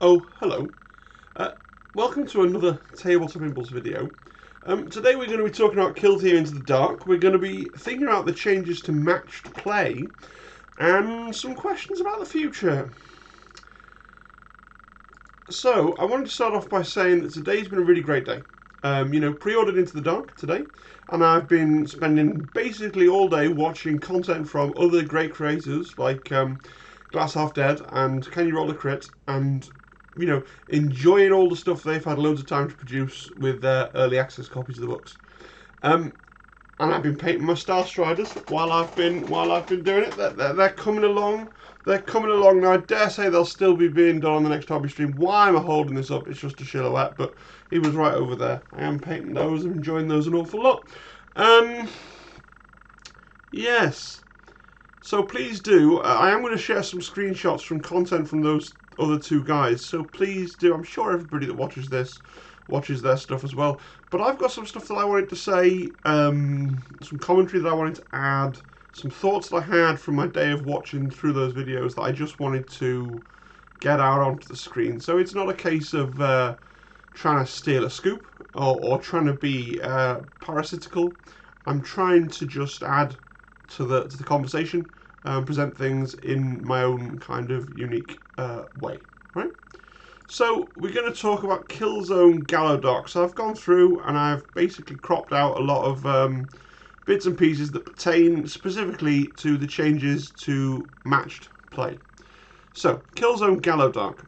Oh, hello. Uh, Welcome to another Tabletop Impulse video. Today we're going to be talking about Kill Team Into the Dark. We're going to be thinking about the changes to matched play and some questions about the future. So, I wanted to start off by saying that today's been a really great day. Pre-ordered Into the Dark today, and I've been spending basically all day watching content from other great creators like Glass Half Dead and Can You Roll a Crit, and enjoying all the stuff they've had loads of time to produce with their early access copies of the books. And I've been painting my Star Striders while I've been doing it. They're coming along. They're coming along now. I dare say they'll still be being done on the next hobby stream. Why am I holding this up? It's just a silhouette, but he was right over there. I am painting those and enjoying those an awful lot. Yes. So please do. I am going to share some screenshots from content from those other two guys. So please do. I'm sure everybody that watches this watches their stuff as well. But I've got some stuff that I wanted to say, some commentary that I wanted to add, some thoughts that I had from my day of watching through those videos that I just wanted to get out onto the screen. So it's not a case of trying to steal a scoop or trying to be parasitical. I'm trying to just add to the conversation, present things in my own kind of unique way, right? So we're going to talk about Killzone Gallowdark. So I've gone through and I've basically cropped out a lot of bits and pieces that pertain specifically to the changes to matched play. So Killzone Gallowdark.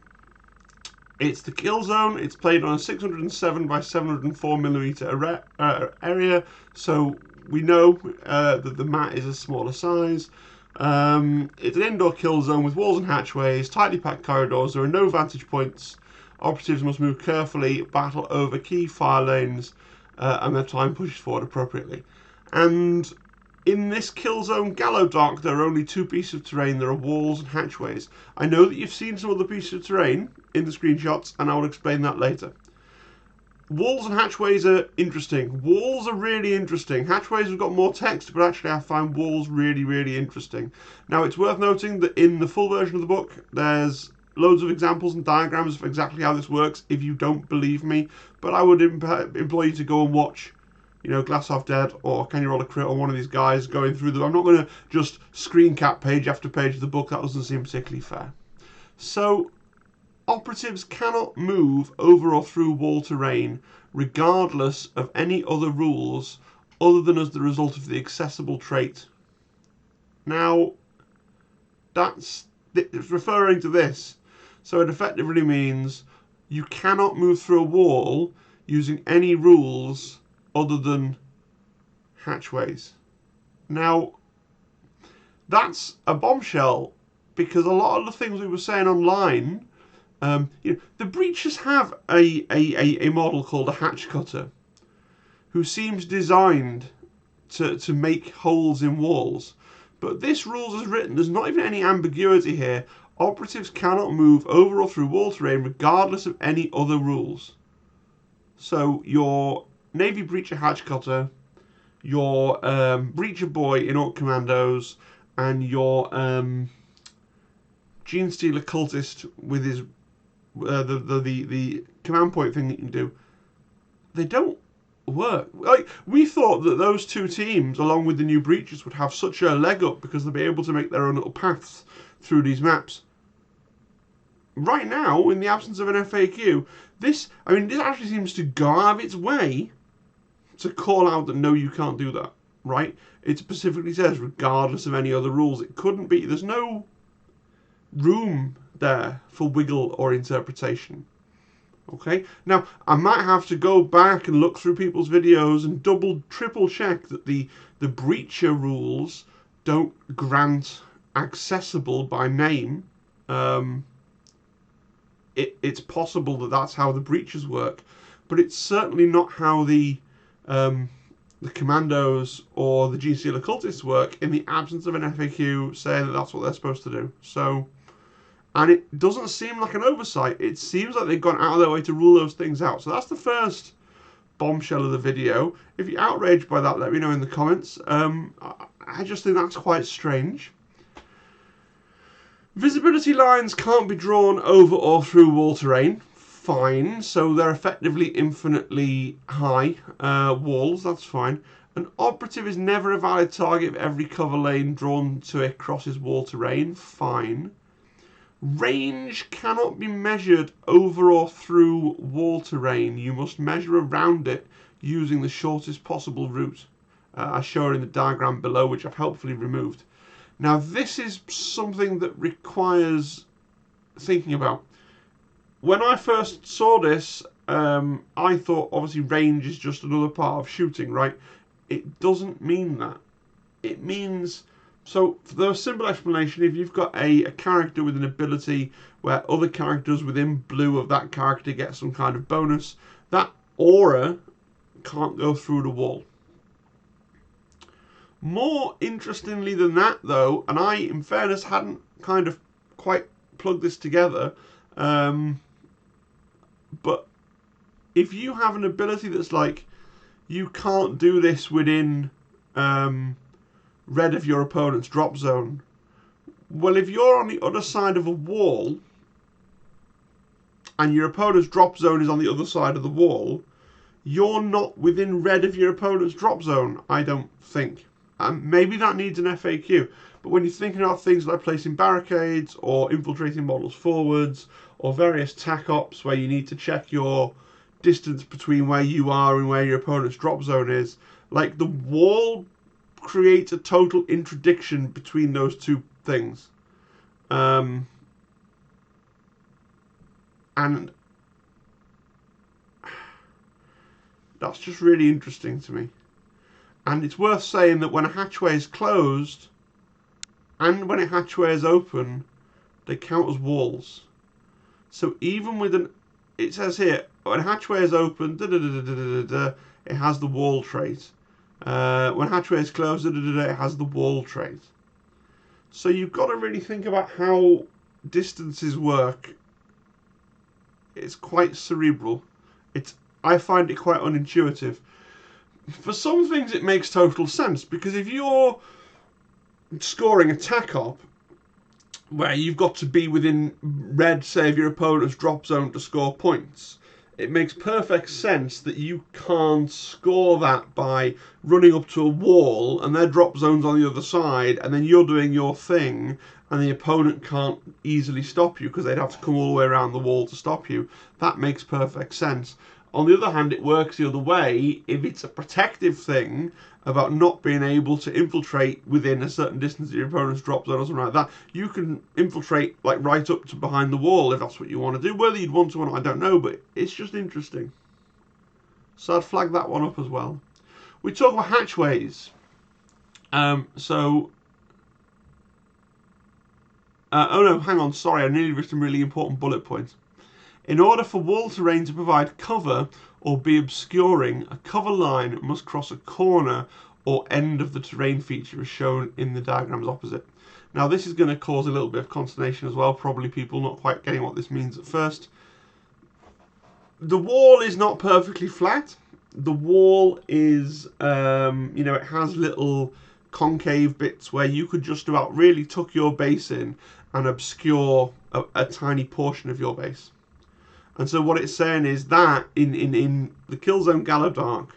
It's the Killzone. It's played on a 607 by 704mm area, so we know that the mat is a smaller size. It's an indoor kill zone with walls and hatchways, tightly packed corridors. There are no vantage points. Operatives must move carefully, battle over key fire lanes, and their time pushes forward appropriately. And in this kill zone Gallowdark, there are only two pieces of terrain. There are walls and hatchways. I know that you've seen some other pieces of terrain in the screenshots, and I will explain that later. Walls and hatchways are interesting. Walls are really interesting. Hatchways have got more text, but actually I find walls really, really interesting. Now, it's worth noting that in the full version of the book, there's loads of examples and diagrams of exactly how this works if you don't believe me. But I would implore you to go and watch, Glass Half Dead or Can You Roll a Crit or one of these guys going through them. I'm not going to just screen cap page after page of the book. That doesn't seem particularly fair. So, operatives cannot move over or through wall terrain regardless of any other rules other than as the result of the accessible trait. Now, it's referring to this. So it effectively means you cannot move through a wall using any rules other than hatchways. Now, that's a bombshell, because a lot of the things we were saying online, the breachers have a model called a hatch cutter who seems designed to make holes in walls. But this rules as written, there's not even any ambiguity here. Operatives cannot move over or through wall terrain regardless of any other rules. So your Navy breacher hatch cutter, your breacher boy in Orc Commandos, and your Gene Stealer cultist with his the command point thing that you can do, they don't work. Like, we thought that those two teams, along with the new breachers, would have such a leg up because they'll be able to make their own little paths through these maps. Right now, in the absence of an FAQ, this actually seems to go out of its way to call out that no, you can't do that, right? It specifically says regardless of any other rules. It couldn't be. There's no room there for wiggle or interpretation. Okay, now I might have to go back and look through people's videos and triple check that the breacher rules don't grant accessible by name. It's possible that that's how the breachers work, but it's certainly not how the commandos or the Gene Stealer cultists work in the absence of an FAQ saying that that's what they're supposed to do. So, and it doesn't seem like an oversight. It seems like they've gone out of their way to rule those things out. So that's the first bombshell of the video. If you're outraged by that, let me know in the comments. I just think that's quite strange. Visibility lines can't be drawn over or through wall terrain. Fine, so they're effectively infinitely high walls, that's fine. An operative is never a valid target if every cover lane drawn to it crosses wall terrain. Fine. Range cannot be measured over or through wall terrain. You must measure around it using the shortest possible route, as shown in the diagram below, which I've helpfully removed. Now, this is something that requires thinking about. When I first saw this, I thought obviously range is just another part of shooting, right? It doesn't mean that. It means, so for the simple explanation, if you've got a character with an ability where other characters within blue of that character get some kind of bonus, that aura can't go through the wall. More interestingly than that, though, and I, in fairness, hadn't kind of quite plugged this together, but if you have an ability that's like, you can't do this within red of your opponent's drop zone, well, if you're on the other side of a wall and your opponent's drop zone is on the other side of the wall, you're not within red of your opponent's drop zone, I don't think. Maybe that needs an FAQ, but when you're thinking about things like placing barricades or infiltrating models forwards or various tack ops where you need to check your distance between where you are and where your opponent's drop zone is, like, the wall creates a total interdiction between those two things. And that's just really interesting to me. And it's worth saying that when a hatchway is closed and when a hatchway is open, they count as walls. So even with it says here, when a hatchway is open, it has the wall trait. When hatchway is closed, it has the wall trait. So you've got to really think about how distances work. It's quite cerebral. I find it quite unintuitive. For some things it makes total sense, because if you're scoring a tack op where you've got to be within red, say, of your opponent's drop zone to score points, it makes perfect sense that you can't score that by running up to a wall and their drop zone's on the other side and then you're doing your thing and the opponent can't easily stop you because they'd have to come all the way around the wall to stop you. That makes perfect sense. On the other hand, it works the other way if it's a protective thing about not being able to infiltrate within a certain distance of your opponent's drop zone or something like that. You can infiltrate like right up to behind the wall if that's what you want to do. Whether you'd want to or not, I don't know, but it's just interesting. So I'd flag that one up as well. We talk about hatchways. Oh no, hang on, sorry, I nearly written really important bullet points. In order for wall terrain to provide cover or be obscuring, a cover line must cross a corner or end of the terrain feature as shown in the diagrams opposite. Now this is going to cause a little bit of consternation as well, probably people not quite getting what this means at first. The wall is not perfectly flat. The wall is, it has little concave bits where you could just about really tuck your base in and obscure a tiny portion of your base. And so what it's saying is that in the Killzone Gallowdark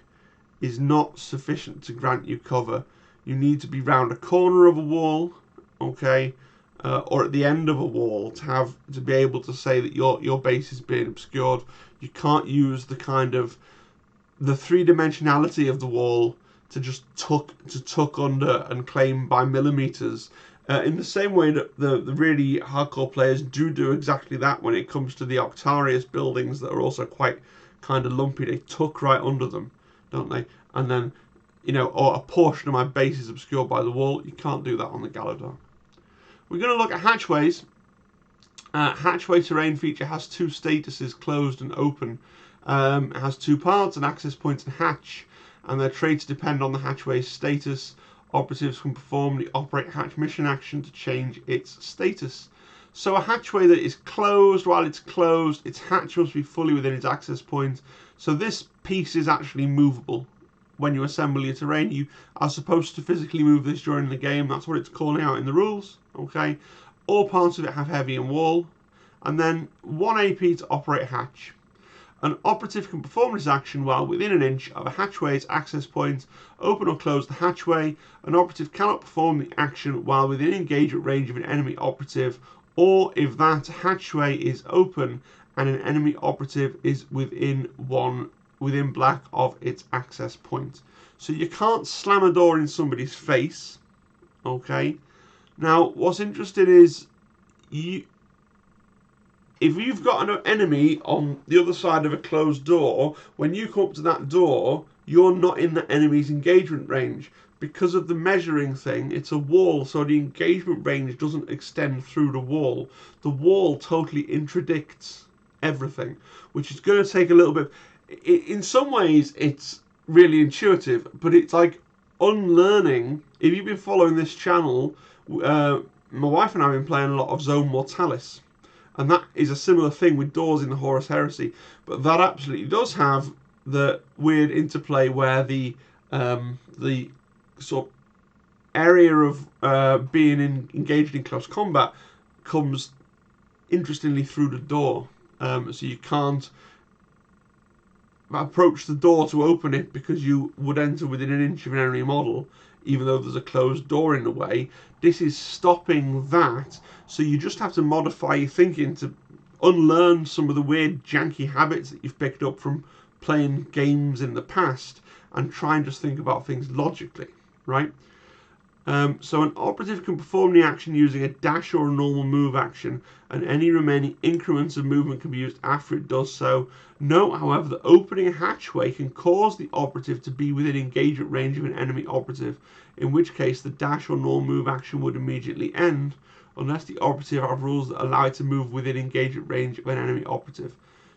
is not sufficient to grant you cover. You need to be round a corner of a wall, okay, or at the end of a wall to be able to say that your base is being obscured. You can't use the kind of the three-dimensionality of the wall to just tuck under and claim by millimeters. In the same way that the really hardcore players do exactly that when it comes to the Octarius buildings that are also quite kind of lumpy. They tuck right under them, don't they? And then, or a portion of my base is obscured by the wall. You can't do that on the Gallowdark. We're going to look at hatchways. Hatchway terrain feature has two statuses, closed and open. It has two parts, an access point and hatch, and their traits depend on the hatchway's status. Operatives can perform the operate hatch mission action to change its status. So a hatchway that is closed, while it's closed, its hatch must be fully within its access point. So this piece is actually movable. When you assemble your terrain, you are supposed to physically move this during the game. That's what it's calling out in the rules. Okay. All parts of it have heavy and wall. And then 1 AP to operate hatch. An operative can perform this action while within an inch of a hatchway's access point. Open or close the hatchway. An operative cannot perform the action while within engagement range of an enemy operative, or if that hatchway is open and an enemy operative is within black of its access point. So you can't slam a door in somebody's face. Okay. Now, what's interesting is if you've got an enemy on the other side of a closed door, when you come up to that door, you're not in the enemy's engagement range. Because of the measuring thing, it's a wall, so the engagement range doesn't extend through the wall. The wall totally interdicts everything, which is going to take a little bit. In some ways, it's really intuitive, but it's like unlearning. If you've been following this channel, my wife and I have been playing a lot of Zone Mortalis. And that is a similar thing with doors in the Horus Heresy. But that absolutely does have the weird interplay where the sort of area of being engaged in close combat comes interestingly through the door. So you can't approach the door to open it because you would enter within an inch of an enemy model, even though there's a closed door in the way. This is stopping that, so you just have to modify your thinking to unlearn some of the weird janky habits that you've picked up from playing games in the past and try and just think about things logically, right? So an operative can perform the action using a dash or a normal move action, and any remaining increments of movement can be used after it does so. Note, however, that opening a hatchway can cause the operative to be within engagement range of an enemy operative, in which case the dash or normal move action would immediately end, unless the operative have rules that allow it to move within engagement range of an enemy operative.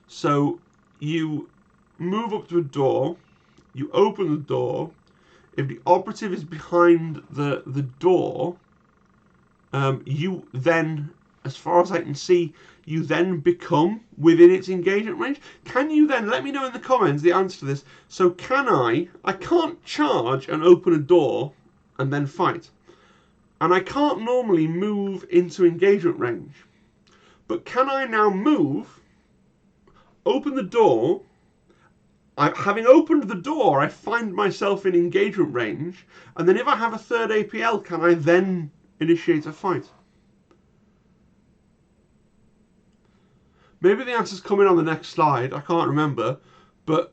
So you move up to a door, you open the door. If the operative is behind the door, you then, as far as I can see, you then become within its engagement range. Can you then, let me know in the comments the answer to this. So can I can't charge and open a door and then fight. And I can't normally move into engagement range. But can I now move, open the door, having opened the door, I find myself in engagement range, and then if I have a third APL, can I then initiate a fight? Maybe the answer's coming on the next slide, I can't remember, but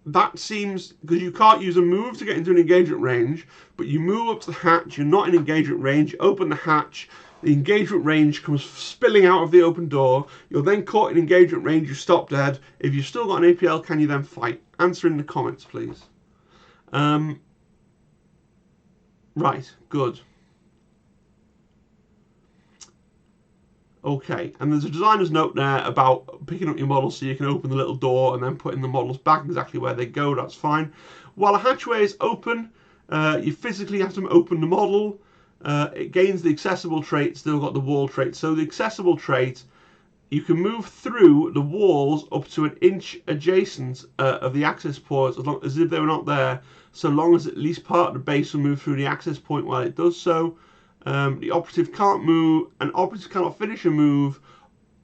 that seems, because you can't use a move to get into an engagement range, but you move up to the hatch, you're not in engagement range, open the hatch, the engagement range comes spilling out of the open door. You're then caught in engagement range. You stop dead. If you've still got an APL, can you then fight? Answer in the comments, please. Right, good. Okay, and there's a designer's note there about picking up your models so you can open the little door and then putting the models back exactly where they go. That's fine. While a hatchway is open, you physically have to open the model. It gains the accessible trait, still got the wall trait. So the accessible trait, you can move through the walls up to an inch adjacent of the access ports, as if they were not there, so long as at least part of the base will move through the access point while it does so. The operative can't move, an operative cannot finish a move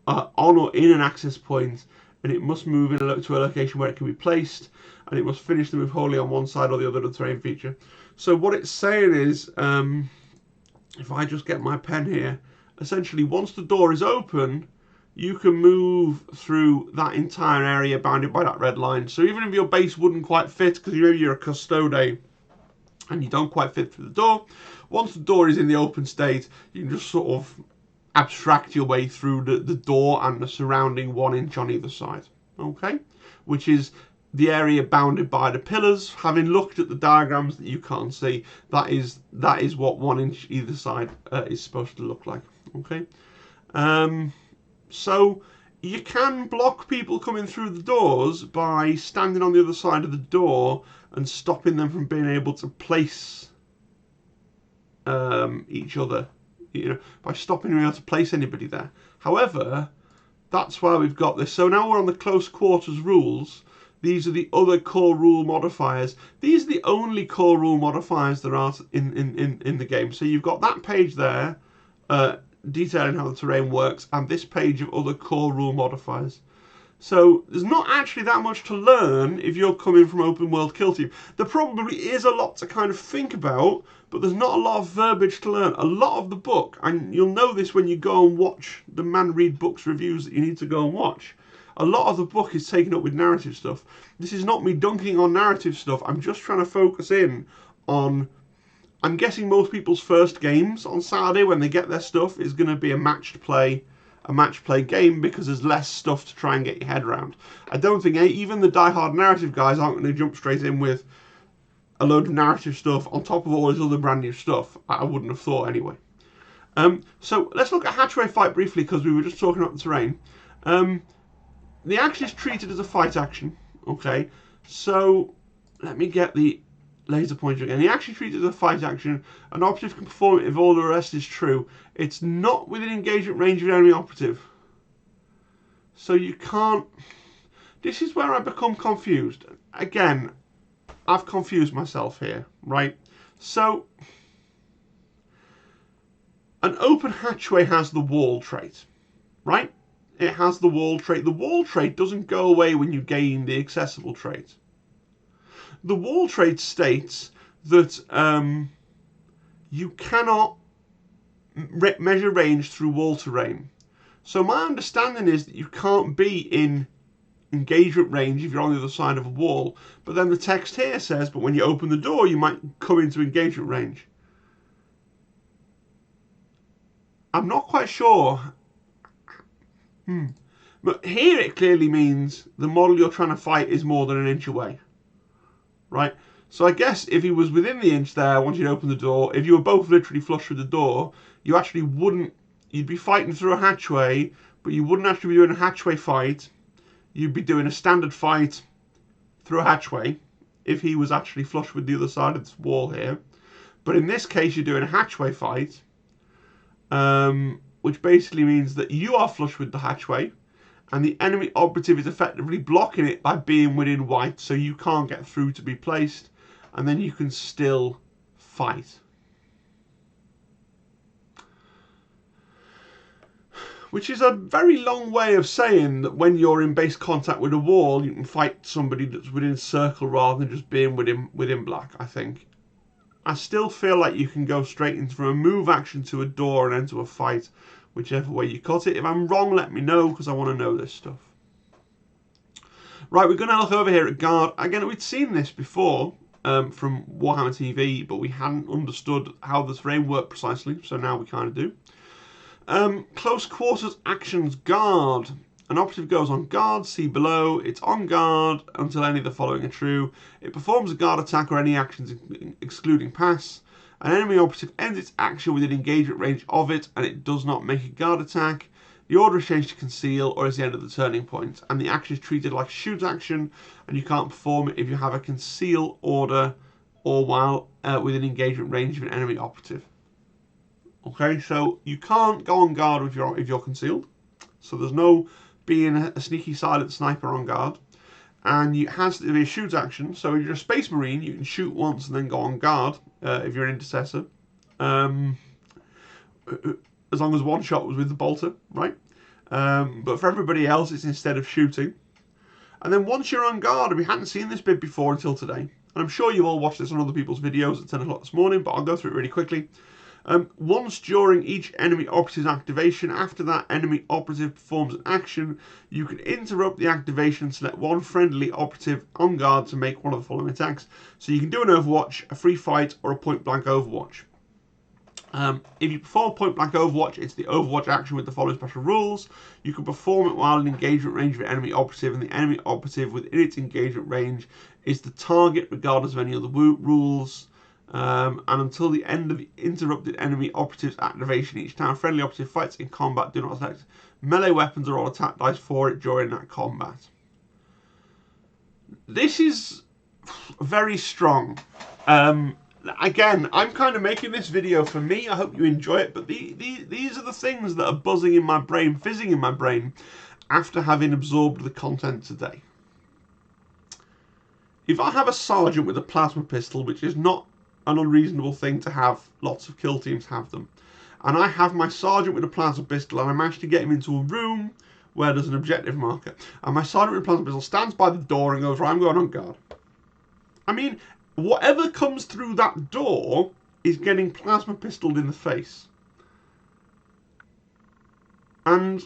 on or in an access point, and it must move to a location where it can be placed, and it must finish the move wholly on one side or the other of the terrain feature. So what it's saying is, if I just get my pen here, essentially once the door is open, you can move through that entire area bounded by that red line. So even if your base wouldn't quite fit, because maybe you're a custode and you don't quite fit through the door, once the door is in the open state, you can just sort of abstract your way through the door and the surrounding 1 inch on either side. Okay? Which is the area bounded by the pillars. Having looked at the diagrams that you can't see, that is what 1 inch either side is supposed to look like. Okay, so you can block people coming through the doors by standing on the other side of the door and stopping them from being able to place each other. You know, by stopping them able to place anybody there. However, that's why we've got this. So now we're on the close quarters rules. These are the other core rule modifiers. These are the only core rule modifiers there are in the game. So you've got that page there detailing how the terrain works, and this page of other core rule modifiers. So there's not actually that much to learn if you're coming from open world kill team. There probably is a lot to kind of think about, but there's not a lot of verbiage to learn. A lot of the book, and you'll know this when you go and watch the Man Read Books reviews that you need to go and watch, a lot of the book is taken up with narrative stuff. This is not me dunking on narrative stuff. I'm just trying to focus in on, I'm guessing most people's first games on Saturday when they get their stuff is going to be a match play game, because there's less stuff to try and get your head around. I don't think even the die-hard narrative guys aren't going to jump straight in with a load of narrative stuff on top of all this other brand new stuff. I wouldn't have thought anyway. So let's look at Hatchway fight briefly, because we were just talking about the terrain. The action is treated as a fight action. Okay, so let me get the laser pointer again. The action is treated as a fight action. An operative can perform it if all the rest is true. It's not within engagement range of an enemy operative. So you can't... This is where I become confused. Again, I've confused myself here, right? So, an open hatchway has the wall trait, right? It has the wall trait. The wall trait doesn't go away when you gain the accessible trait. The wall trait states that you cannot measure range through wall terrain. So my understanding is that you can't be in engagement range if you're on the other side of a wall. But then the text here says, but when you open the door, you might come into engagement range. I'm not quite sure. But here it clearly means the model you're trying to fight is more than an inch away. Right? So I guess if he was within the inch there, once you'd open the door, if you were both literally flush with the door, you actually wouldn't, you'd be fighting through a hatchway, but you wouldn't actually be doing a hatchway fight. You'd be doing a standard fight through a hatchway if he was actually flush with the other side of this wall here. But in this case, you're doing a hatchway fight, which basically means that you are flush with the hatchway, and the enemy operative is effectively blocking it by being within white, so you can't get through to be placed, and then you can still fight. Which is a very long way of saying that when you're in base contact with a wall, you can fight somebody that's within circle rather than just being within black, I think. I still feel like you can go straight into from a move action to a door and into a fight, whichever way you cut it. If I'm wrong, let me know, because I want to know this stuff. Right, we're going to look over here at guard. Again, we'd seen this before from Warhammer TV, but we hadn't understood how the terrain worked precisely, so now we kind of do. Close quarters actions guard. An operative goes on guard, see below. It's on guard until any of the following are true. It performs a guard attack or any actions excluding pass. An enemy operative ends its action within engagement range of it, and it does not make a guard attack. The order is changed to conceal or is the end of the turning point, and the action is treated like a shoot action, and you can't perform it if you have a conceal order or while within engagement range of an enemy operative. Okay, so you can't go on guard if you're concealed. So there's no being a sneaky silent sniper on guard. And it has to be a shoot action. So if you're a Space Marine, you can shoot once and then go on guard if you're an intercessor. As long as one shot was with the bolter, right? But for everybody else, it's instead of shooting. And then once you're on guard, and we hadn't seen this bit before until today, and I'm sure you've all watched this on other people's videos at 10 o'clock this morning, but I'll go through it really quickly. Once during each enemy operative's activation, after that enemy operative performs an action, you can interrupt the activation and select one friendly operative on guard to make one of the following attacks. So you can do an Overwatch, a free fight, or a point blank Overwatch. If you perform point blank Overwatch, it's the Overwatch action with the following special rules. You can perform it while in engagement range of an enemy operative, and the enemy operative within its engagement range is the target regardless of any other rules. And until the end of the interrupted enemy operative's activation, each time a friendly operative fights in combat, do not select melee weapons or roll attack dice for it during that combat. This is very strong. Again, I'm kind of making this video for me. I hope you enjoy it, but these are the things that are buzzing in my brain, fizzing in my brain, after having absorbed the content today. If I have a sergeant with a plasma pistol, which is not an unreasonable thing to have, lots of kill teams have them, and I have my sergeant with a plasma pistol, and I manage to get him into a room where there's an objective marker, and my sergeant with a plasma pistol stands by the door and goes, right, I'm going on guard. I mean, whatever comes through that door is getting plasma pistoled in the face. And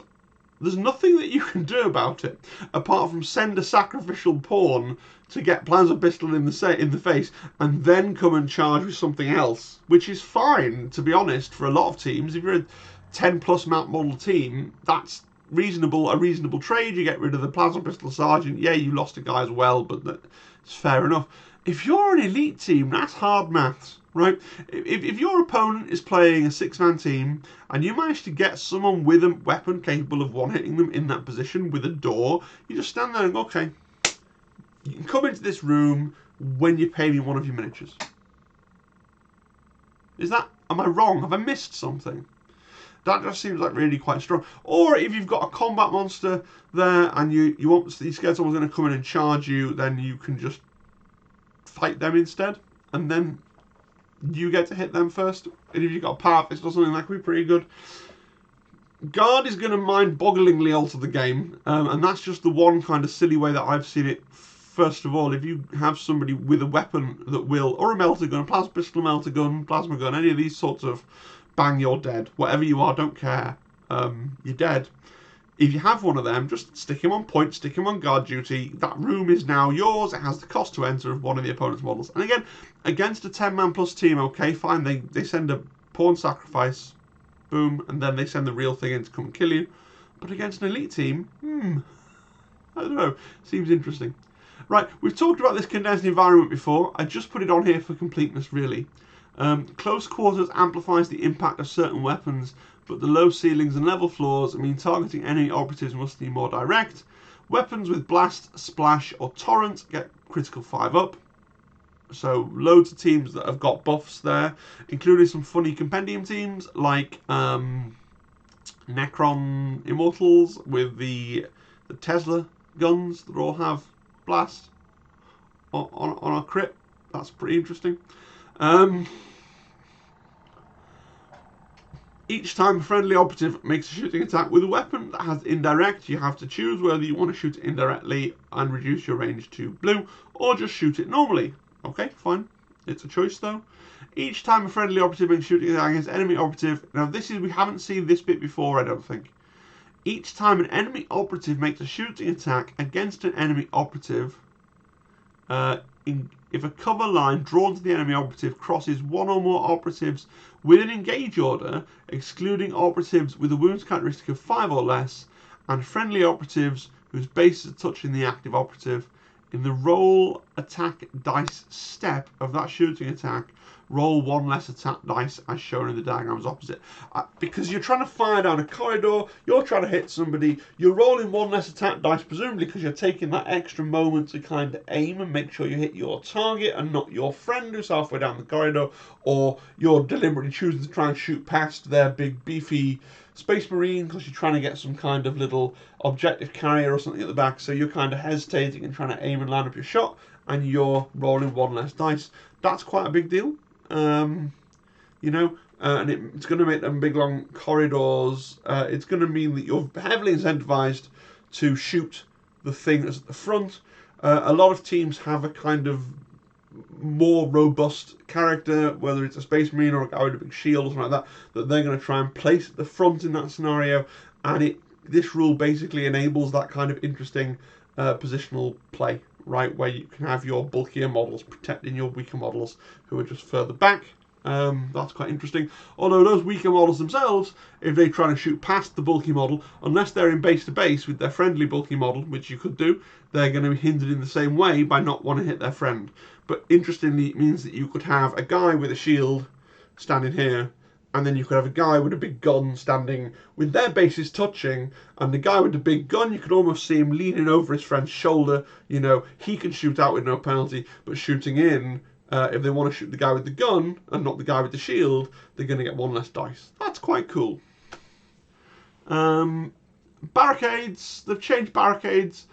there's nothing that you can do about it apart from send a sacrificial pawn to get plasma pistol in the face and then come and charge with something else, which is fine, to be honest, for a lot of teams. If you're a 10 plus map model team, that's a reasonable trade. You get rid of the plasma pistol sergeant. Yeah, you lost a guy as well, but it's fair enough. If you're an elite team, that's hard maths, right? If your opponent is playing a 6-man team and you manage to get someone with a weapon capable of one-hitting them in that position with a door, you just stand there and go, okay, you can come into this room when you pay me one of your miniatures. Am I wrong? Have I missed something? That just seems like really quite strong. Or if you've got a combat monster there and you scared someone's going to come in and charge you, then you can just fight them instead, and then you get to hit them first. And if you've got a power fist or something, that could be pretty good. Guard is going to mind-bogglingly alter the game, and that's just the one kind of silly way that I've seen it. First of all, if you have somebody with a weapon that will, or a melter gun, a plasma pistol, melter gun, plasma gun, any of these sorts of bang, you're dead. Whatever you are, don't care. You're dead. If you have one of them, just stick him on point, stick him on guard duty. That room is now yours. It has the cost to enter of one of the opponent's models. And again, against a 10-man plus team, okay, fine, they send a pawn sacrifice, boom, and then they send the real thing in to come and kill you. But against an elite team, I don't know, seems interesting. Right, we've talked about this condensed environment before. I just put it on here for completeness, really. Close quarters amplifies the impact of certain weapons, but the low ceilings and level floors mean targeting enemy operatives must be more direct. Weapons with blast, splash, or torrent get critical 5 up. So loads of teams that have got buffs there, including some funny compendium teams like Necron Immortals with the Tesla guns that all have blast on a crit. That's pretty interesting. Each time a friendly operative makes a shooting attack with a weapon that has indirect, you have to choose whether you want to shoot it indirectly and reduce your range to blue, or just shoot it normally. Okay, fine. It's a choice though. Each time a friendly operative makes a shooting attack against enemy operative, now we haven't seen this bit before, I don't think. Each time an enemy operative makes a shooting attack against an enemy operative, if a cover line drawn to the enemy operative crosses one or more operatives with an engage order, excluding operatives with a wounds characteristic of 5 or less, and friendly operatives whose bases are touching the active operative, in the roll attack dice step of that shooting attack, roll 1 less attack dice as shown in the diagrams opposite. Because you're trying to fire down a corridor, you're trying to hit somebody, you're rolling 1 less attack dice, presumably because you're taking that extra moment to kind of aim and make sure you hit your target and not your friend who's halfway down the corridor, or you're deliberately choosing to try and shoot past their big beefy Space Marine because you're trying to get some kind of little objective carrier or something at the back, so you're kind of hesitating and trying to aim and line up your shot, and you're rolling 1 less dice. That's quite a big deal. And it's going to make them big long corridors. It's going to mean that you're heavily incentivized to shoot the thing that's at the front. A lot of teams have a kind of more robust character, whether it's a Space Marine or a guy with a big shield or something like that they're going to try and place at the front in that scenario, and this rule basically enables that kind of interesting positional play, right, where you can have your bulkier models protecting your weaker models who are just further back. That's quite interesting. Although those weaker models themselves, if they try to shoot past the bulky model, unless they're in base to base with their friendly bulky model, which you could do, they're going to be hindered in the same way by not wanting to hit their friend. But interestingly, it means that you could have a guy with a shield standing here, and then you could have a guy with a big gun standing with their bases touching, and the guy with the big gun, you could almost see him leaning over his friend's shoulder. You know, he can shoot out with no penalty, but shooting in, if they want to shoot the guy with the gun and not the guy with the shield, they're going to get 1 less dice. That's quite cool. Barricades, they've changed barricades.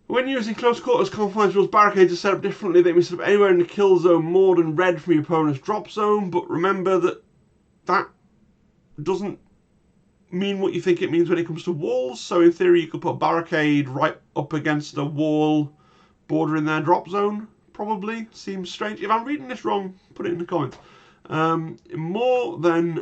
When using close quarters confines rules, barricades are set up differently. They can be set up anywhere in the kill zone more than red from your opponent's drop zone, but remember that doesn't mean what you think it means when it comes to walls. So in theory, you could put a barricade right up against a wall bordering their drop zone. Probably seems strange. If I'm reading this wrong, put it in the comments. More than,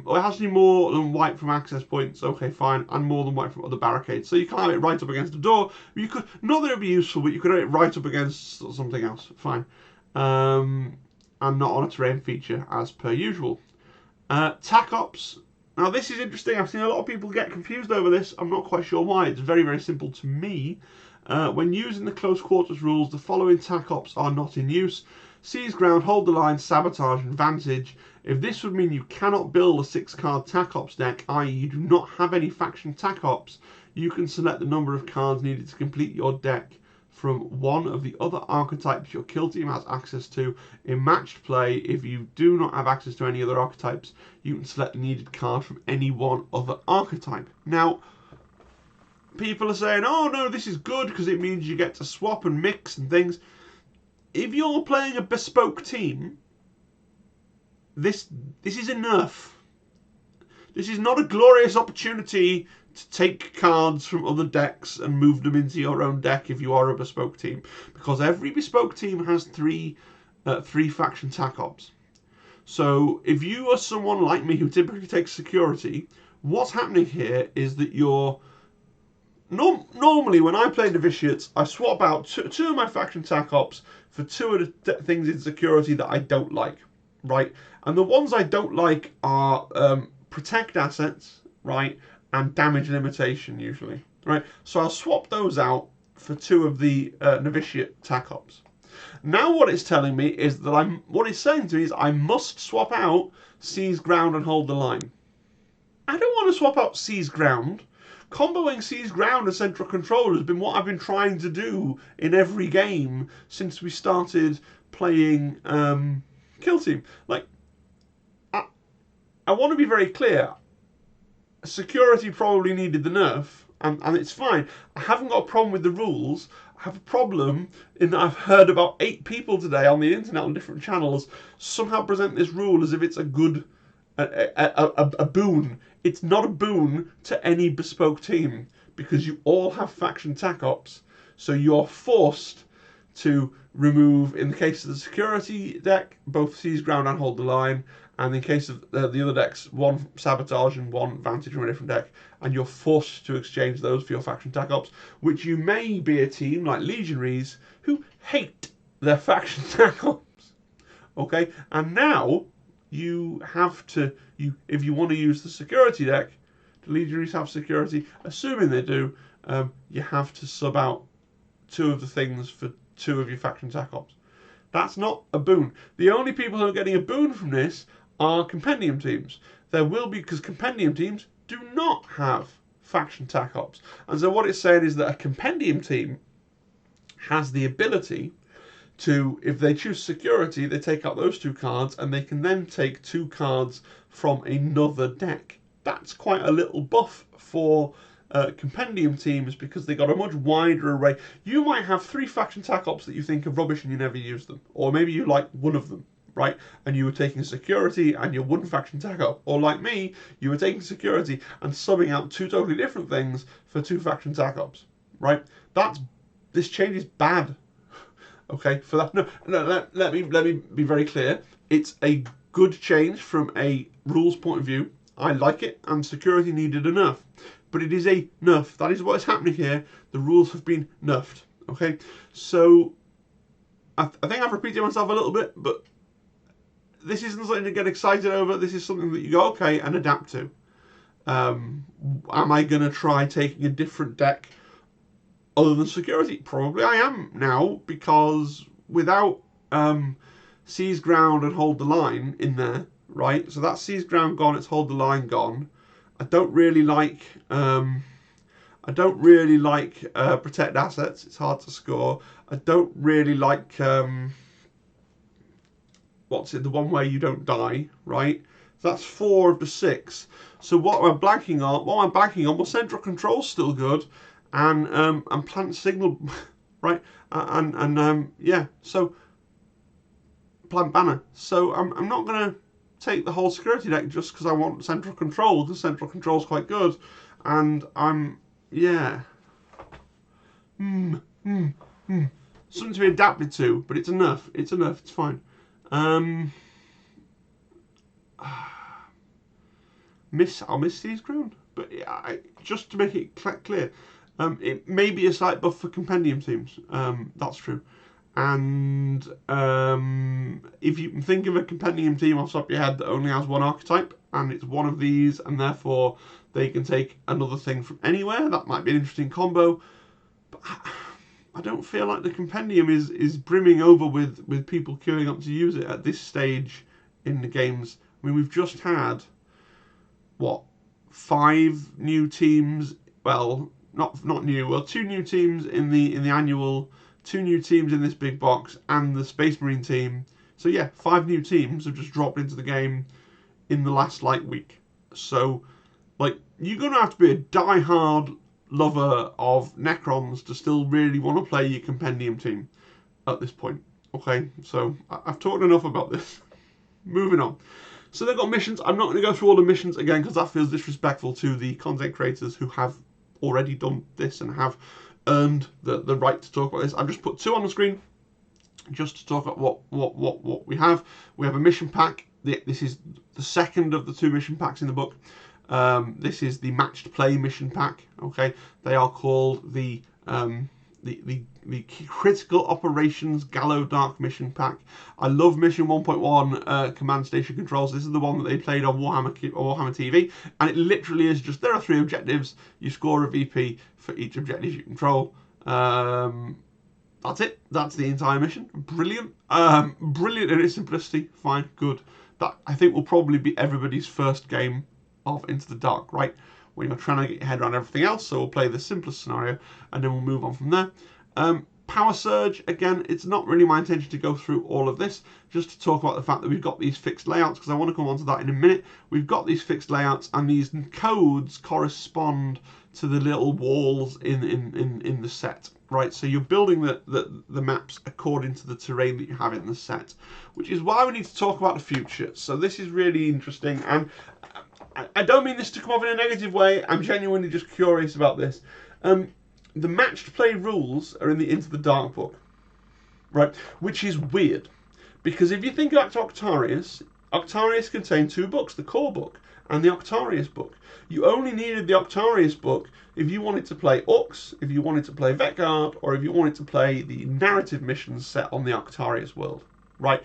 or it has to be more than white from access points. Okay, fine, and more than white from other barricades. So you can't have it right up against the door. You could, not that it would be useful, but you could have it right up against something else. Fine, and not on a terrain feature as per usual. Tack Ops. Now this is interesting. I've seen a lot of people get confused over this. I'm not quite sure why. It's very, very simple to me. When using the close quarters rules, the following Tack Ops are not in use. Seize ground, hold the line, sabotage, and vantage. If this would mean you cannot build a 6-card Tack Ops deck, i.e. you do not have any faction Tack Ops, you can select the number of cards needed to complete your deck from one of the other archetypes your kill team has access to. In matched play, if you do not have access to any other archetypes, you can select the needed card from any one other archetype. Now, people are saying, oh no, this is good because it means you get to swap and mix and things. If you're playing a bespoke team, this is enough. This is not a glorious opportunity to take cards from other decks and move them into your own deck if you are a bespoke team, because every bespoke team has three faction Tack Ops. So if you are someone like me who typically takes security, what's happening here is that you're normally when I play novitiates, I swap out two of my faction Tack Ops for two of the things in security that I don't like, right? And the ones I don't like are protect assets, right, and damage limitation usually, right? So I'll swap those out for two of the novitiate Tack Ops. Now what it's telling me is that what it's saying to me is I must swap out seize ground and hold the line. I don't want to swap out seize ground. Comboing seize ground and central control has been what I've been trying to do in every game since we started playing Kill Team. Like, I want to be very clear. Security probably needed the nerf, and it's fine. I haven't got a problem with the rules. I have a problem in that I've heard about 8 people today on the internet on different channels somehow present this rule as if it's a good, a boon. It's not a boon to any bespoke team because you all have faction Tack Ops, so you're forced to remove, in the case of the security deck, both seize ground and hold the line, and in case of the other decks, one sabotage and one vantage from a different deck, and you're forced to exchange those for your faction Tack Ops, which you may be a team like Legionaries who hate their faction Tack Ops. Okay, and now you have to, if you want to use the security deck, the Legionaries have security, assuming they do, you have to sub out 2 of the things for 2 of your faction Tack Ops. That's not a boon. The only people who are getting a boon from this are compendium teams. There will be, because compendium teams do not have faction Tack Ops. And so what it's saying is that a compendium team has the ability to, if they choose security, they take out those 2 cards and they can then take 2 cards from another deck. That's quite a little buff for compendium teams because they got a much wider array. You might have 3 faction Tack Ops that you think are rubbish and you never use them, or maybe you like one of them, right? And you were taking security and your 1 faction Tack Op, or like me, you were taking security and subbing out 2 totally different things for 2 faction Tack Ops, right? This change is bad. Okay, for that, no, let me be very clear. It's a good change from a rules point of view. I like it, and security needed a nerf. But it is a nerf. That is what is happening here. The rules have been nerfed. Okay, so I think I've repeated myself a little bit, but this isn't something to get excited over. This is something that you go, okay, and adapt to. Am I going to try taking a different deck other than security? Probably I am now, because without seize ground and hold the line in there, right? So that's seize ground gone, it's hold the line gone. I don't really like protect assets. It's hard to score. I don't really like what's it? The one where you don't die, right? So that's 4 of the 6. So what am I blanking on? What am I blanking on? Well, central control's still good, and plant signal, right? Yeah. So plant banner. So I'm not gonna take the whole security deck just because I want central control, because central control is quite good. And yeah. Something to be adapted to, but it's enough. It's enough. It's fine. I'll miss Seas Grown, but just to make it clear, it may be a slight buff for compendium teams. That's true. And if you can think of a compendium team off the top of your head that only has one archetype, and it's one of these, and therefore they can take another thing from anywhere, that might be an interesting combo. But I don't feel like the compendium is brimming over with people queuing up to use it at this stage in the games. I mean, we've just had, what, 5 new teams? Well, not new. Well, 2 new teams in the annual, 2 new teams in this big box, and the Space Marine team. So yeah, 5 new teams have just dropped into the game in the last week. So you're gonna have to be a die-hard lover of Necrons to still really want to play your compendium team at this point. Okay, so I've talked enough about this. Moving on. So they've got missions. I'm not going to go through all the missions again because that feels disrespectful to the content creators who have already done this and have earned the right to talk about this. I've just put 2 on the screen just to talk about what we have. We have a mission pack. This is the second of the 2 mission packs in the book. This is the matched play mission pack. Okay, they are called the Critical Operations Gallo Dark mission pack. I love mission 1.1 command station controls. This is the one that they played on Warhammer TV, and it literally is just, there are 3 objectives. You score a VP for each objective you control. That's it. That's the entire mission. Brilliant. Brilliant in its simplicity. Fine, good. That, I think, will probably be everybody's first game of Into the Dark, right? When you're trying to get your head around everything else. So we'll play the simplest scenario and then we'll move on from there. Power Surge, again, it's not really my intention to go through all of this, just to talk about the fact that we've got these fixed layouts, because I want to come on to that in a minute. We've got these fixed layouts, and these codes correspond to the little walls in the set, right? So you're building the maps according to the terrain that you have in the set, which is why we need to talk about the future. So this is really interesting, and I don't mean this to come off in a negative way. I'm genuinely just curious about this. The matched play rules are in the Into the Dark book, right? Which is weird, because if you think back to Octarius, Octarius contained 2 books, the core book and the Octarius book. You only needed the Octarius book if you wanted to play Orcs, if you wanted to play Vetguard, or if you wanted to play the narrative missions set on the Octarius world, right?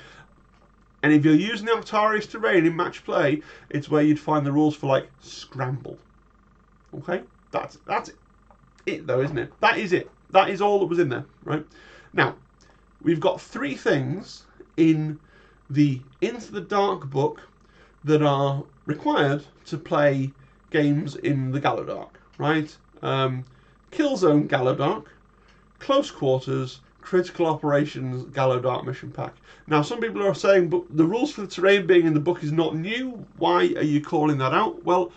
And if you're using the Octarius terrain in match play, it's where you'd find the rules for Scramble. Okay? That's it though, isn't it? That is it. That is all that was in there, right? Now, we've got 3 things in the Into the Dark book that are required to play games in the Gallo Dark, right? Killzone Gallo Dark, Close Quarters, Critical Operations Gallo Dark mission pack. Now, some people are saying, but the rules for the terrain being in the book is not new. Why are you calling that out? Well,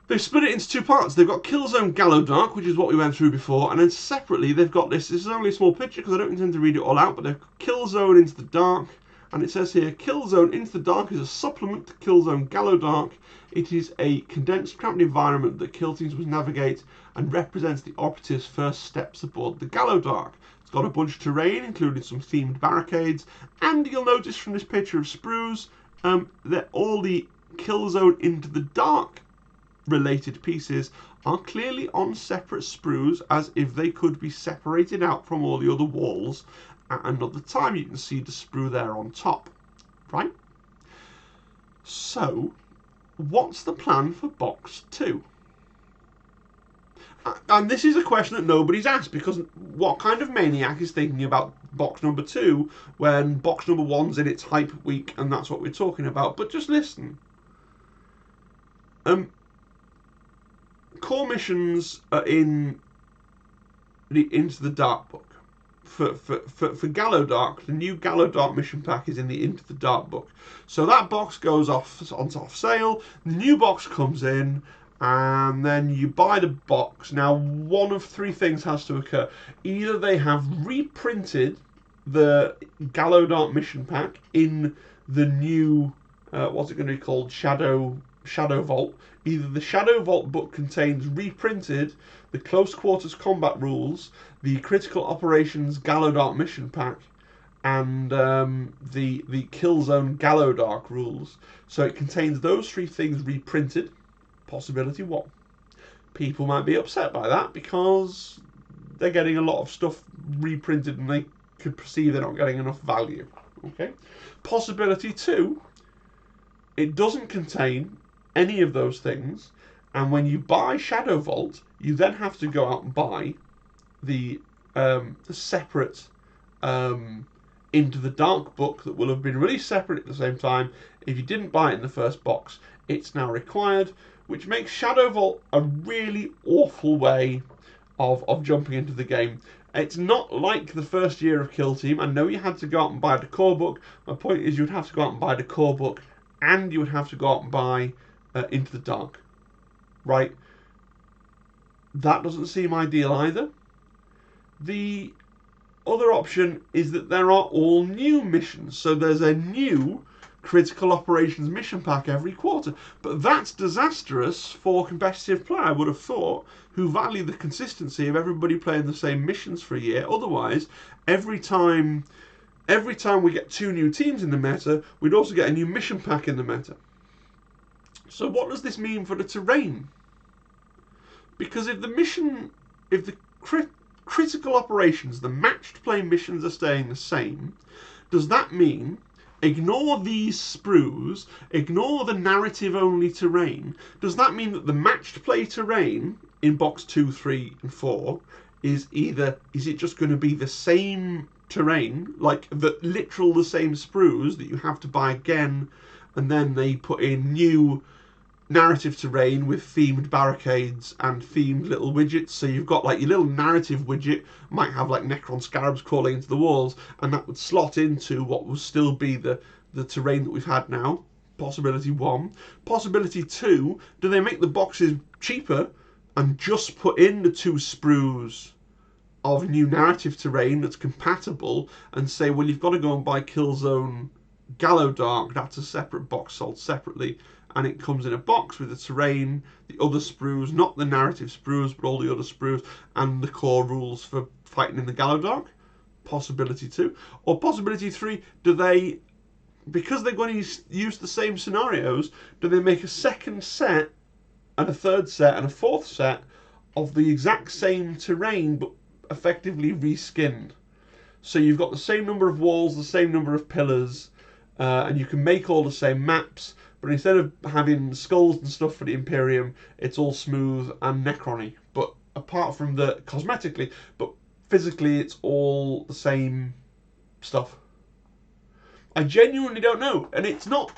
they've split it into 2 parts. They've got Killzone Gallo Dark, which is what we went through before, and then separately they've got this. This is only a small picture because I don't intend to read it all out, but they've got Killzone Into the Dark, and it says here, Killzone Into the Dark is a supplement to Killzone Gallo Dark. It is a condensed, cramped environment that kill teams must navigate and represents the operative's first steps aboard the Gallo Dark. It's got a bunch of terrain, including some themed barricades, and you'll notice from this picture of sprues that all the Killzone Into the Dark related pieces are clearly on separate sprues, as if they could be separated out from all the other walls at another time. You can see the sprue there on top, right? So, what's the plan for box 2? And this is a question that nobody's asked, because what kind of maniac is thinking about box number 2 when box number 1's in its hype week and that's what we're talking about? But just listen. Core missions are in the Into the Dark book. For Gallo Dark, the new Gallo Dark mission pack is in the Into the Dark book. So that box goes off sale, the new box comes in, and then you buy the box. Now, one of 3 things has to occur. Either they have reprinted the Gallo Dark mission pack in the new what's it going to be called? Shadow Vault. Either the Shadow Vault book contains reprinted the Close Quarters Combat rules, the Critical Operations Gallowdark mission pack, and the Killzone Gallowdark rules. So it contains those three things reprinted. Possibility one. People might be upset by that because they're getting a lot of stuff reprinted and they could perceive they're not getting enough value. Okay. Possibility two, it doesn't contain any of those things, and when you buy Shadow Vault, you then have to go out and buy the separate Into the Dark book that will have been released separate at the same time. If you didn't buy it in the first box, it's now required, which makes Shadow Vault a really awful way of jumping into the game. It's not like the first year of Kill Team. I know you had to go out and buy the core book. My point is you would have to go out and buy the core book, and you would have to go out and buy Into the Dark. Right? That doesn't seem ideal either. The other option is that there are all new missions. So there's a new Critical Operations mission pack every quarter. But that's disastrous for competitive play, I would have thought, who value the consistency of everybody playing the same missions for a year. Otherwise, every time we get 2 new teams in the meta, we'd also get a new mission pack in the meta. So what does this mean for the terrain? Because if the critical operations, the matched play missions are staying the same, does that mean, ignore these sprues, ignore the narrative only terrain, does that mean that the matched play terrain in box 2, 3 and 4 is it just going to be the same terrain, like the same sprues that you have to buy again, and then they put in new narrative terrain with themed barricades and themed little widgets? So you've got like your little narrative widget might have like Necron scarabs crawling into the walls, and that would slot into what will still be the terrain that we've had now. Possibility one. Possibility two, do they make the boxes cheaper and just put in the 2 sprues of new narrative terrain that's compatible, and say, well, you've got to go and buy Killzone Gallowdark, that's a separate box sold separately, and it comes in a box with the terrain, the other sprues, not the narrative sprues, but all the other sprues, and the core rules for fighting in the Gallowdark? Possibility 2. Or possibility 3, do they, because they're going to use the same scenarios, do they make a second set, and a third set, and a fourth set of the exact same terrain, but effectively reskinned? So you've got the same number of walls, the same number of pillars, and you can make all the same maps, but instead of having skulls and stuff for the Imperium, it's all smooth and Necron-y. But apart from the cosmetically, but physically, it's all the same stuff. I genuinely don't know, and it's not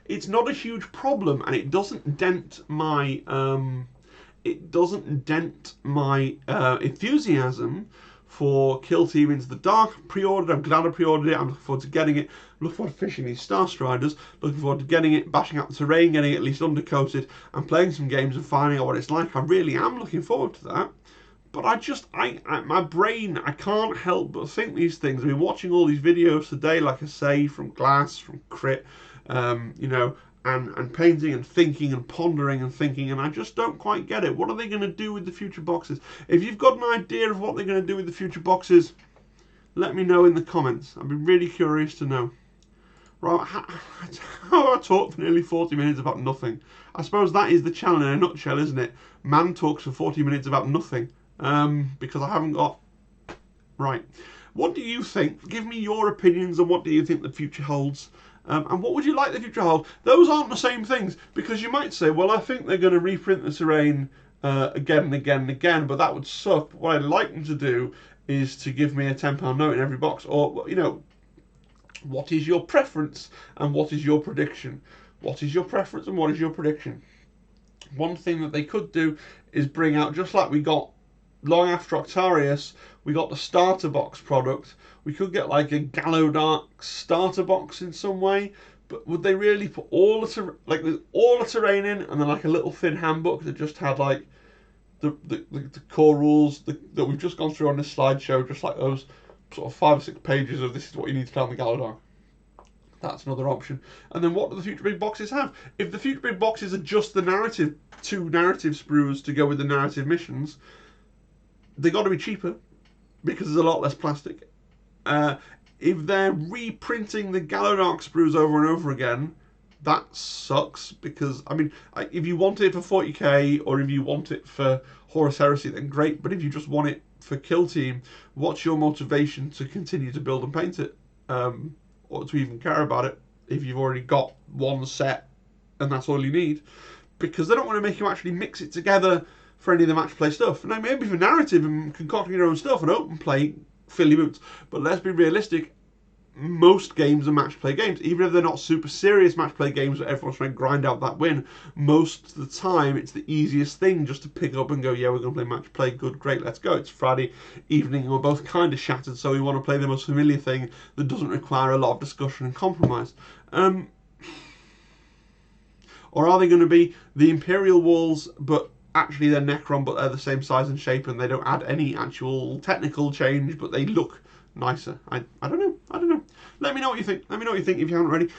a huge problem, and it doesn't dent my enthusiasm for Kill Team Into the Dark. Pre-ordered, I'm glad I pre-ordered it, I'm looking forward to getting it, looking forward to fishing these Star Striders, looking forward to getting it, bashing out the terrain, getting it at least undercoated, and playing some games and finding out what it's like. I really am looking forward to that. But my brain, I can't help but think these things. I've been watching all these videos today, like I say, from Glass, from Crit, and painting and thinking and pondering and thinking, and I just don't quite get it. What are they going to do with the future boxes? If you've got an idea of what they're going to do with the future boxes, let me know in the comments. I'd be really curious to know. Right, how I talk for nearly 40 minutes about nothing. I suppose that is the channel in a nutshell, isn't it? Man talks for 40 minutes about nothing, because I haven't got... Right. What do you think? Give me your opinions on what do you think the future holds. And what would you like the future to hold? Those aren't the same things, because you might say, well, I think they're going to reprint the terrain again and again and again, but that would suck. What I'd like them to do is to give me a £10 note in every box, or, what is your preference and what is your prediction? What is your preference and what is your prediction? One thing that they could do is bring out, just like we got long after Octarius, we got the starter box product. We could get like a Gallowdark starter box in some way, but would they really put all the terrain in, and then like a little thin handbook that just had like the core rules that we've just gone through on this slideshow, just like those sort of 5 or 6 pages of this is what you need to play on the Gallowdark? That's another option. And then what do the future big boxes have? If the future big boxes are just the narrative, 2 narrative sprues to go with the narrative missions, they got to be cheaper because there's a lot less plastic. If they're reprinting the Gallowdark sprues over and over again, that sucks because, I mean, if you want it for 40k or if you want it for Horus Heresy, then great. But if you just want it for Kill Team, what's your motivation to continue to build and paint it? Or to even care about it if you've already got one set and that's all you need? Because they don't want to make you actually mix it together for any of the match play stuff. Now, maybe for narrative and concocting your own stuff and open play, fill your boots. But let's be realistic. Most games are match play games, even if they're not super serious match play games where everyone's trying to grind out that win. Most of the time, it's the easiest thing just to pick up and go, yeah, we're going to play match play, good, great, let's go. It's Friday evening and we're both kind of shattered, so we want to play the most familiar thing that doesn't require a lot of discussion and compromise. Or are they going to be the Imperial walls, but actually they're Necron, but they're the same size and shape and they don't add any actual technical change, but they look nicer? I don't know. Let me know what you think. Let me know what you think if you haven't already.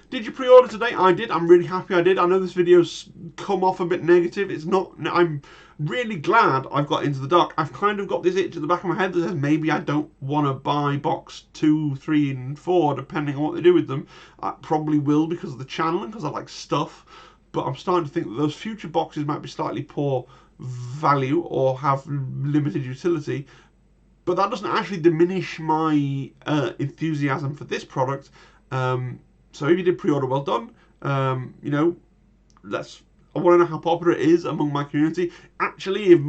Did you pre-order today? I did. I'm really happy I did. I know this video's come off a bit negative. It's not. I'm really glad I've got Into the Dark. I've kind of got this itch at the back of my head that says maybe I don't want to buy box 2, 3 and 4 depending on what they do with them. I probably will because of the channel and because I like stuff. But I'm starting to think that those future boxes might be slightly poor value or have limited utility. But that doesn't actually diminish my enthusiasm for this product. So if you did pre-order, well done. You know, I want to know how popular it is among my community. Actually, if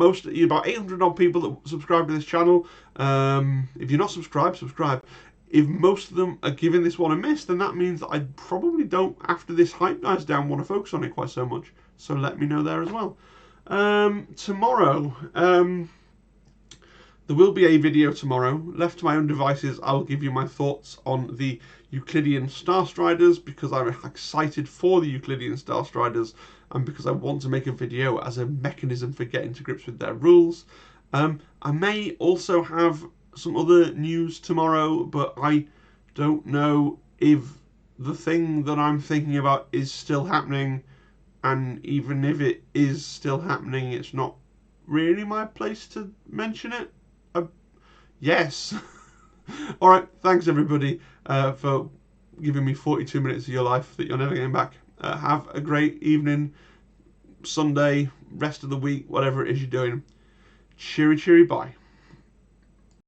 about 800 odd people that subscribe to this channel, if you're not subscribed, subscribe. If most of them are giving this one a miss, then that means that I probably don't, after this hype dies down, want to focus on it quite so much. So let me know there as well. Tomorrow, there will be a video tomorrow. Left to my own devices, I will give you my thoughts on the Euclidean Starstriders because I'm excited for the Euclidean Starstriders and because I want to make a video as a mechanism for getting to grips with their rules. I may also have some other news tomorrow, but I don't know if the thing that I'm thinking about is still happening, and even if it is still happening, it's not really my place to mention it. Yes. Alright, thanks everybody for giving me 42 minutes of your life that you're never getting back. Have a great evening, Sunday, rest of the week, whatever it is you're doing. Cheery, cheery, bye.